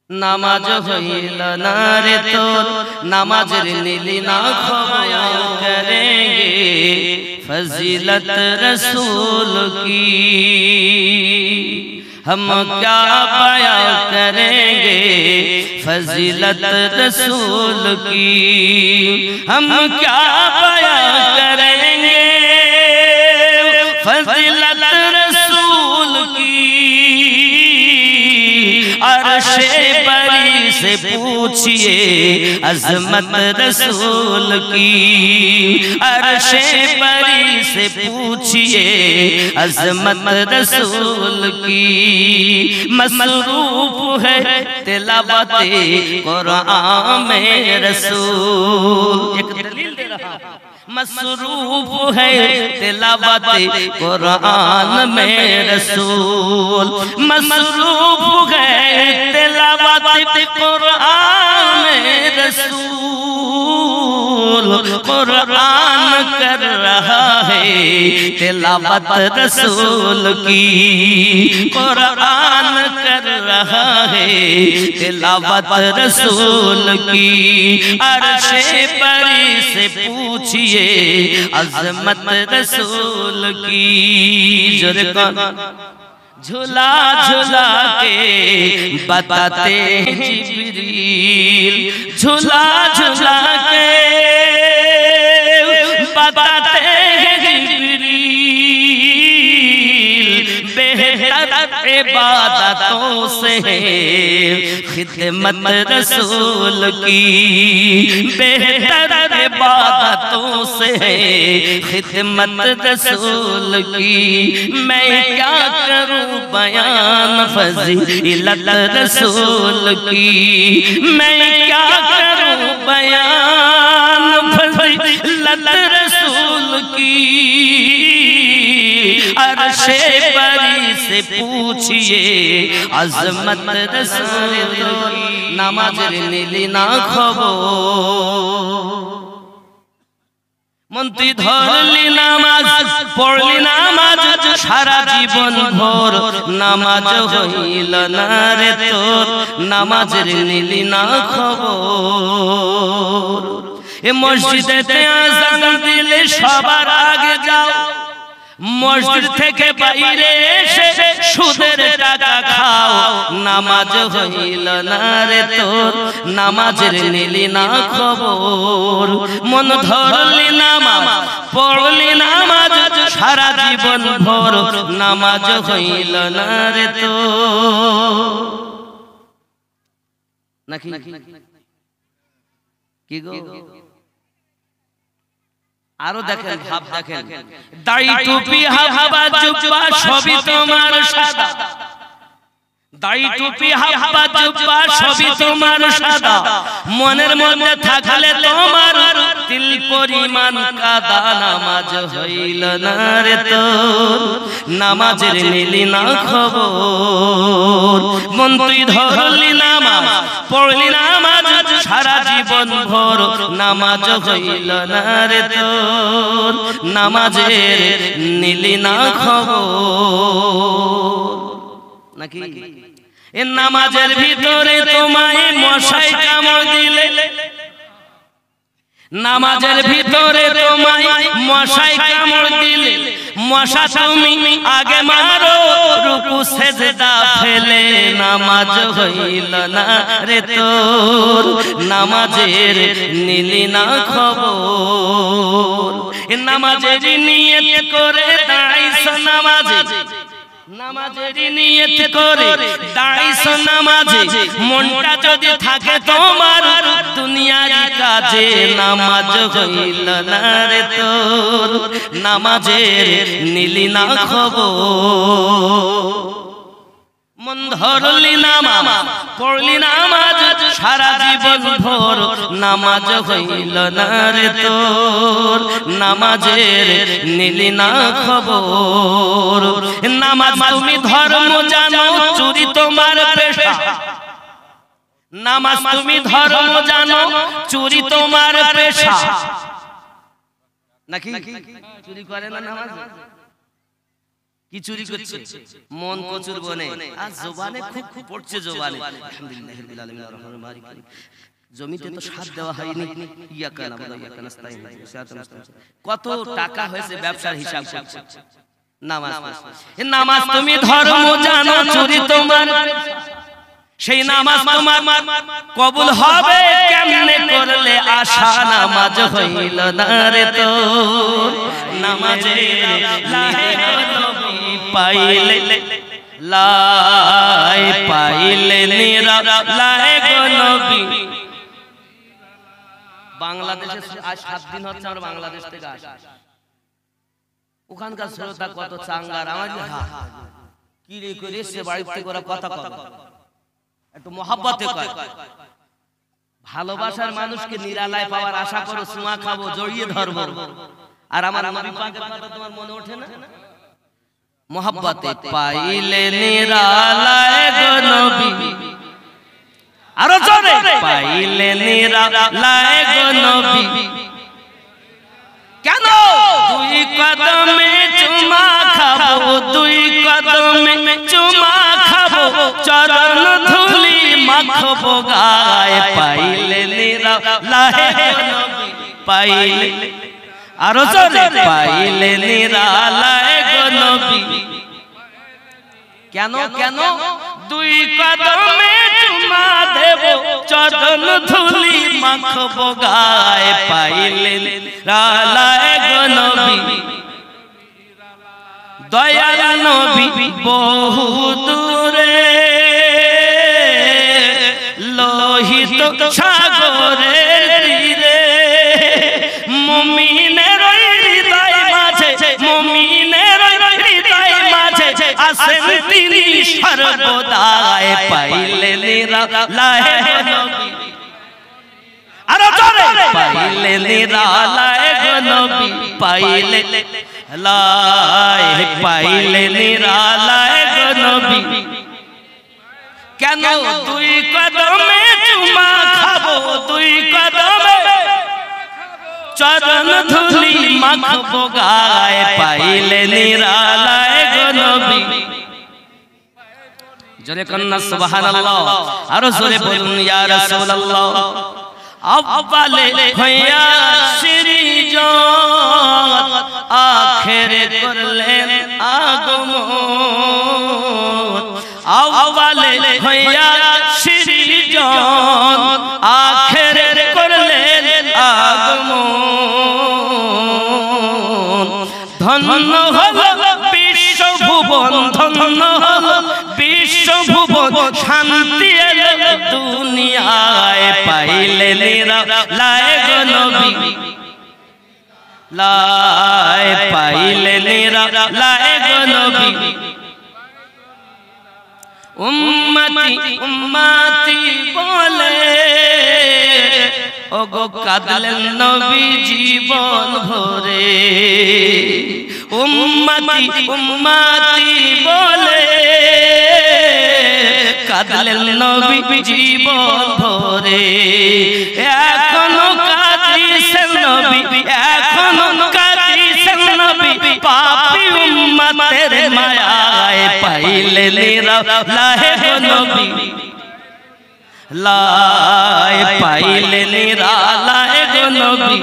নামাজ হইল না রে তোর নামাজের নীলি না খবয়া করেंगे फजीलत रसूल की हम क्या बयां करेंगे फजीलत रसूल की हम क्या बयां करेंगे फजीलत रसूल की अर्शे बरी से पूछिए अज़मत रसूल की अर्शे बरी से पूछिए अज़मत रसूल की मसरूफ है तिलावते कुरान में रसूल एक दलील दे रहा मसरूफ है तिलावते कुरान में रसूल मसरूफ है तिलावते कुरान में रसूल कुरान कर रहा है तिलावत रसूल की कुरान कर रहा है तिलावत रसूल की अर्शे बरी से पूछिए अज़मत रसूल की जुर्का झुला झुला के बताते जिब्रील झुला झुला के बताते जिब्रील बेहतर इबादतों से खिदमत रसूल की बेहतर इबादतों से खिदमत रसूल की मैं क्या करूं बयान फजीलत रसूल की मैं क्या करूं बयान फजीलत रसूल की अर्शे बरी से पूछिए अज़मत रसूल की नामाजेर नीली ना खबर মন্ত্রী ধরলি নামাজ পড়লি নামাজ সারা জীবন ভোর নামাজ হইল না রে তোর নামাজের নীলি না খবর এ মসজিদেতে আযান দিলে সবার আগে যাও মসজিদ থেকে বাইরে এসে সুদের টাকা খাও নামাজ হইল না রে তোর নামাজের নীলি না খবর মন ধরলি নামাজ পড়লি নামাজ সারা জীবন ভোর নামাজ হইল না রে তোর নাকি কি গো আরো দেখেন ভাব দেখেন দাড়ি টুপি হাবা জুব্বা সবই তোমার সাদা দাড়ি টুপি হাবা জুব্বা সবই তোমার সাদা মনের মধ্যে থাকলে তোমার তিল পরিমাণ কাদা নামাজ হইল না রে তোর নামাজের নীলি না খবর মন তুই ধরলি নামাজ পড়লি নামাজ সারা জীবন ভোর নামাজ হইল না রে তোর নামাজের নীলি না খবর নাকি এ নামাজের ভিতরে তোমায় মশাই কামড় দিলে নামাজের ভিতরে তোমায় মশাই কামড় দিলে মশা তুমি আগে মারো রুকু সেজদা ফেলে নামাজ হইল না রে তোর নামাজের নীলি না খবর এ নামাজের নিয়ত করে দাঁড়াইছো নামাজে নামাজের নিয়ত করে দাঁড়াইছো নামাজে মনটা যদি থাকে তোমার দুনিয়ার কাজে নামাজ হইল না রে তোর নামাজের নীলি না খবর মন ধরলি নামাজ পড়লি নামাজ সারা জীবন ভোর নামাজ হইল না রে তোর নামাজের নীলি না খবর নামাজ তুমি ধর্ম জানো চুরি তোমার পেশা নামাজ তুমি ধর্ম জানো চুরি তোমার পেশা নাকি চুরি করে না নামাজ কি চুরি করছে? মন কচুর বনে, আর জবানে খুব পড়ছে জবানে আলহামদুলিল্লাহি রাব্বিল আলামিন আর রহমানির মালিক। জমিতে তো সাথ দেওয়া হয়নি, ইয়াকা নাবুদু ওয়া ইয়াকা নাস্তাইন। কত টাকা হয়েছে ব্যবসার হিসাব করছে। নামাজ নামাজ তুমি ধর্ম জানো, চুরি তোমার, সেই নামাজ তোমার কবুল হবে কেমনে করলে? আশা নামাজ হইল না রে তো, নামাজের নবী পাইলে লাই পাইলে নিরা লাই গো নবী। বাংলাদেশে আজ 7 দিন হচ্ছে আমরা বাংলাদেশ থেকে আসি, ওখানকার শ্রোতা কত চাঙ্গার, আমার কি রে করে সে বাড়িতে থেকে ওরা কথা কথা একটু মহব্বতে কয়। ভালোবাসার মানুষকে নিরালায় পাওয়ার আশা করো, সুমা খাবো, জড়িয়ে ধরবো, আর আমার নবী পাকের কথা তোমার মনে ওঠে না? মহব্বতে পাইলে নিরালায় গো নবী, আরো জোরে পাইলে নিরালায় গো নবী। কেন? দুই কদমে চুমা খাবো, দুই কদমে চুমা খাবো, চরণ ধুলি মাখবো গায়ে, পাইলে নিরালায় গো নবী পাইলে, আরো জোরে পাইলে নিরালায় গো নবী। কেন কেন? দুই কদমে চুমা দেব, চরণ ধুলি মাখবো গায়ে, পাইলে নিরালায় গো নবী। দয়াল নবী বহু দূরে লোহিত সাগরের তীরে, মুমিনের হৃদয় মাঝে, মুমিনের হৃদয় মাঝে আসেন তিনি সর্বদাই, পাইলে নিরালায় গো নবী, আরো জোরে পাইলে নিরালায় গো নবী, পাইলে লাই পাইলে নিরালায় গো নবী। কেন? দুই কদমে চুমা খাবো, দুই কদমে চরণ ধুলি মাখবো গায়ে, পাইলে নিরালায় গো নবী। জোরে কন্না সুবহানাল্লাহ, আরো জোরে বলুন ইয়া রাসূলুল্লাহ। আব্বালে হইয়া সৃজন, আখেরে করলেন আগমন, আব্বালে হইয়া সৃজন, আখেরে করলেন আগমন। ধন্য হলো বিশ্বভুবন, ধন্য হলো বিশ্বভুবন, শান্তি এলো দুনিয়ায়, পাইলে নিরালায় গো নবী, লাই পাইলে নিরালায় গো নবী। উম্মতি উম্মতি বলে ওগো কাঁদলেন নবী জীবন ভরে, উম্মতি উম্মতি বলে কাঁদলেন নবী জীবন ভরে। এখনো কাঁদিছেন নবী, এখনো কাঁদিছেন নবী, পাপী উম্মতের মায়ায়, পাইলে নিরালায় গো নবী, লাই পাইলে নিরালায় গো নবী।